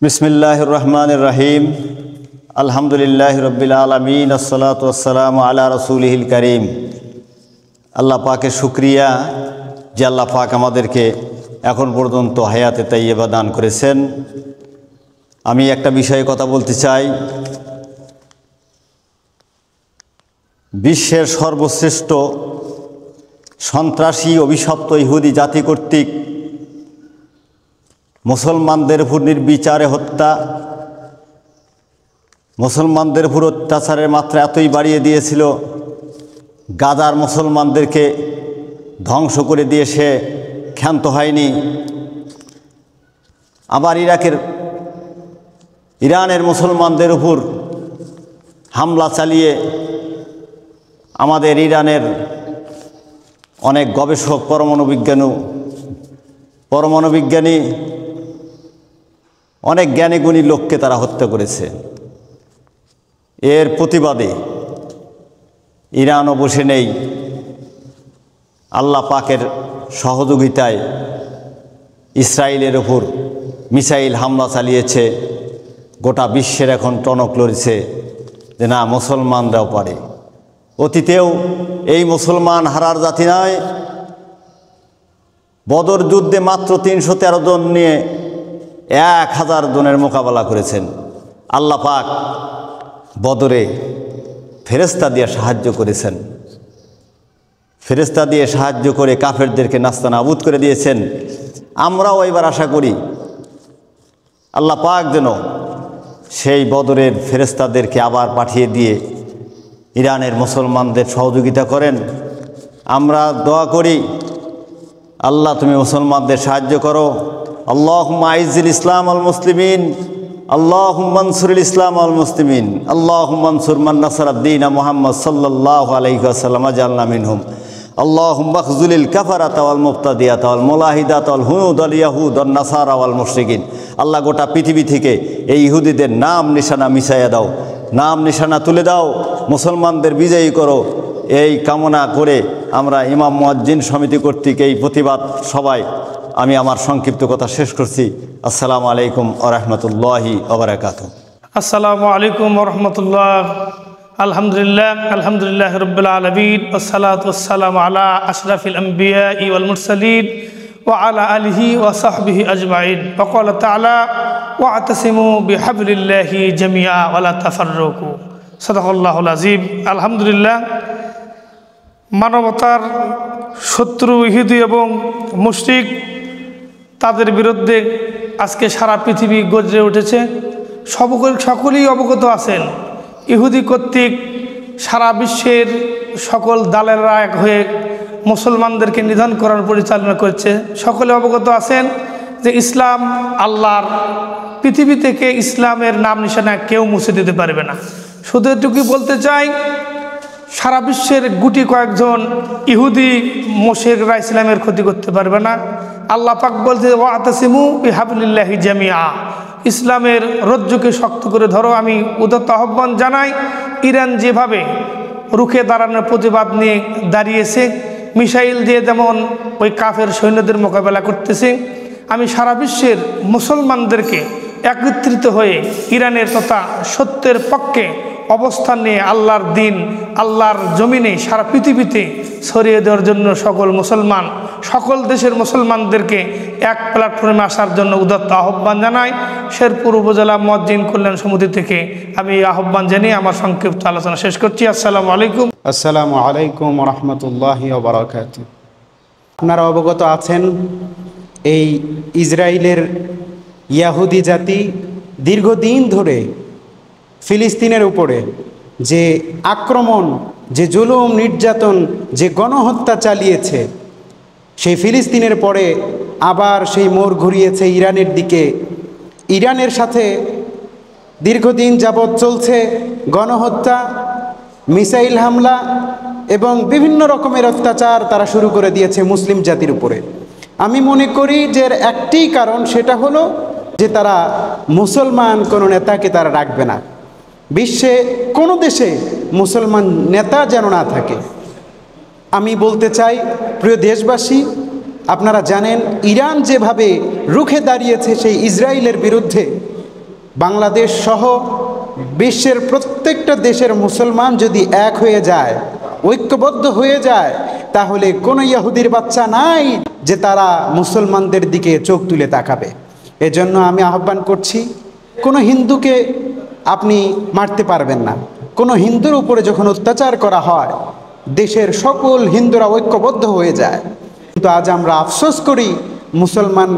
বিসমিল্লাহির রহমানির রহিম। আলহামদুলিল্লাহি রাব্বিল আলামিন, আসসালাতু ওয়াসসালামু আলা রাসূলিহিল কারীম। আল্লাহ পাকের শুকরিয়া যে আল্লাহ পাক আমাদেরকে এখন পর্যন্ত হায়াতে তাইয়্যিবা দান করেছেন। আমি একটা বিষয়ে কথা বলতে চাই। বিশ্বের সর্বশ্রেষ্ঠ সন্ত্রাসী অভিশপ্ত ইহুদি জাতি কর্তৃক মুসলমানদের উপর নির্বিচারে হত্যা, মুসলমানদের উপর অত্যাচারের মাত্রা এতই বাড়িয়ে দিয়েছিল, গাজার মুসলমানদেরকে ধ্বংস করে দিয়ে সে ক্ষান্ত হয়নি। আবার ইরানের মুসলমানদের উপর হামলা চালিয়ে আমাদের ইরানের অনেক গবেষক, পরমাণু বিজ্ঞানী অনেক জ্ঞানীগুণী লোককে তারা হত্যা করেছে। এর প্রতিবাদে ইরানও বসে নেই, আল্লাহ পাকের সহযোগিতায় ইসরায়েলের ওপর মিসাইল হামলা চালিয়েছে। গোটা বিশ্বের এখন টনক লড়ছে যে না, মুসলমানরাও পারে। অতীতেও এই মুসলমান হারার জাতি নয়। বদর যুদ্ধে মাত্র ৩১৩ জন নিয়ে ১,০০০ জনের মোকাবেলা করেছেন। আল্লাহ পাক বদরে ফেরেশতা দিয়ে সাহায্য করেছেন। ফেরেশতা দিয়ে সাহায্য করে কাফেরদেরকে নাস্তানাবুদ করে দিয়েছেন। আমরাও এবার আশা করি আল্লাহ পাক যেন সেই বদরের ফেরেশতাদেরকে আবার পাঠিয়ে দিয়ে ইরানের মুসলমানদের সহযোগিতা করেন। আমরা দোয়া করি, আল্লাহ তুমি মুসলমানদের সাহায্য করো। আল্লাহুম্মা আইজ্জিল ইসলাম আল মুসলিমিন, আল্লাহুম্মা আনসুরিল ইসলাম আল মুসলিমিন, আল্লাহুম্মা আনসুর মান নাসারাদ-দীন মুহাম্মদ সাল্লাল্লাহু আলাইহি ওয়াসাল্লাম আজআলনা মিনহুম, আল্লাহুম্মা খযুলিল কাফারাতা ওয়াল মুবতাদিয়াতা ওয়াল মুলাহিদাতা ওয়াল হুনুদ ওয়াল ইয়াহুদ ওয়ান নাসারা ওয়াল মুশরিকিন। আল্লাহ গোটা পৃথিবী থেকে এই ইহুদিদের নাম নিশানা মিশাইয়া দাও, নাম নিশানা তুলে দাও, মুসলমানদের বিজয়ী করো। এই কামনা করে আমরা ইমাম মুয়াজ্জিন সমিতি কর্তৃক এই প্রতিবাদ সভায় আমি আমার সংক্ষিপ্ত কথা শেষ করছি। আসসালামু আলাইকুম ওয়া রাহমাতুল্লাহি ওয়া বারাকাতুহু। আসসালামু আলাইকুম ওয়া রাহমাতুল্লাহ। আলহামদুলিল্লাহ রাব্বিল আলামিন, ওয়াসসালাতু ওয়াসসালামু আলা আশরাফিল আমবিয়াই ওয়াল মুরসালিন ওয়া আলা আলিহি ওয়া সাহবিহি আজমাইন। ওয়া ক্বালা তাআলা ওয়া'তাসিমু বিহাবলিল্লাহি জামিআ ওয়া লা তাফাররাকু। সাদাকাল্লাহুল আযীম। আলহামদুলিল্লাহ, মানবতার শত্রু ইহুদি এবং মুশরিক, তাদের বিরুদ্ধে আজকে সারা পৃথিবী গর্জে উঠেছে। সকলেই অবগত আছেন, ইহুদি কর্তৃক সারা বিশ্বের সকল দালালেরা এক হয়ে মুসলমানদেরকে নিধন করার পরিচালনা করছে। সকলে অবগত আছেন যে ইসলাম আল্লাহর, পৃথিবী থেকে ইসলামের নাম নিশানা কেউ মুছে দিতে পারবে না। শুধু এটুকুই বলতে চাই, সারা বিশ্বের গুটি কয়েকজন ইহুদি মুশরিকরা ইসলামের ক্ষতি করতে পারবে না। আল্লাহ পাক বলতে ওয়া'তাসিমু বিহাবলিল্লাহি জামিআ, ইসলামের রজ্জুকে শক্ত করে ধরো। আমি উদাত্ত আহ্বান জানাই, ইরান যেভাবে রুখে দাঁড়ানোর প্রতিবাদ নিয়ে দাঁড়িয়েছে, মিসাইল দিয়ে যেমন ওই কাফের সৈন্যদের মোকাবেলা করতেছে, আমি সারা বিশ্বের মুসলমানদেরকে একত্রিত হয়ে ইরানের তথা সত্যের পক্ষে অবস্থান নিয়ে আল্লাহর দিন, আল্লাহর জমিনে সারা পৃথিবীতে ছড়িয়ে দেওয়ার জন্য সকল দেশের মুসলমানদেরকে এক প্ল্যাটফর্মে আসার জন্য উদাত্ত আহ্বান জানাই। শেরপুর উপজেলা মুয়াজ্জিন কল্যাণ সমিতি থেকে আমি এই আহ্বান জানিয়ে আমার সংক্ষিপ্ত আলোচনা শেষ করছি। আসসালামু আলাইকুম। আসসালামু আলাইকুম ওয়া রাহমাতুল্লাহি ওয়া বারাকাতুহু। আপনারা অবগত আছেন, এই ইসরায়েলের ইয়াহুদি জাতি দীর্ঘদিন ধরে ফিলিস্তিনের উপরে যে আক্রমণ, যে জুলুম নির্যাতন, যে গণহত্যা চালিয়েছে, সেই ফিলিস্তিনের পরে আবার সেই মোড় ঘুরিয়েছে ইরানের দিকে। ইরানের সাথে দীর্ঘদিন যাবৎ চলছে গণহত্যা, মিসাইল হামলা এবং বিভিন্ন রকমের অত্যাচার তারা শুরু করে দিয়েছে মুসলিম জাতির উপরে। আমি মনে করি যে এর একটি কারণ, সেটা হলো যে তারা মুসলমান কোনো নেতাকে তারা রাখবে না। বিশ্বে কোনো দেশে মুসলমান নেতা যেন না থাকে। আমি বলতে চাই, প্রিয় দেশবাসী, আপনারা জানেন ইরান যেভাবে রুখে দাঁড়িয়েছে সেই ইসরায়েলের বিরুদ্ধে, বাংলাদেশ সহ বিশ্বের প্রত্যেকটা দেশের মুসলমান যদি এক হয়ে যায়, ঐক্যবদ্ধ হয়ে যায়, তাহলে কোনো ইহুদির বাচ্চা নাই যে তারা মুসলমানদের দিকে চোখ তুলে তাকাবে। এজন্য আমি আহ্বান করছি, কোনো হিন্দুকে আপনি মারতে পারবেন না। কোনো হিন্দুর উপরে যখন অত্যাচার করা হয়, দেশের সকল হিন্দুরা ঐক্যবদ্ধ হয়ে যায়। কিন্তু আজ আমরা আফসোস করি, মুসলমান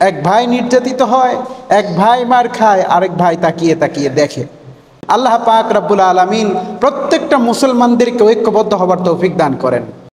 এক ভাই নির্যাতিত হয়, এক ভাই মার খায়, আরেক ভাই তাকিয়ে তাকিয়ে দেখে। আল্লাহ পাক রব্বুল আলামিন প্রত্যেকটা মুসলমানদেরকে ঐক্যবদ্ধ হবার তৌফিক দান করেন।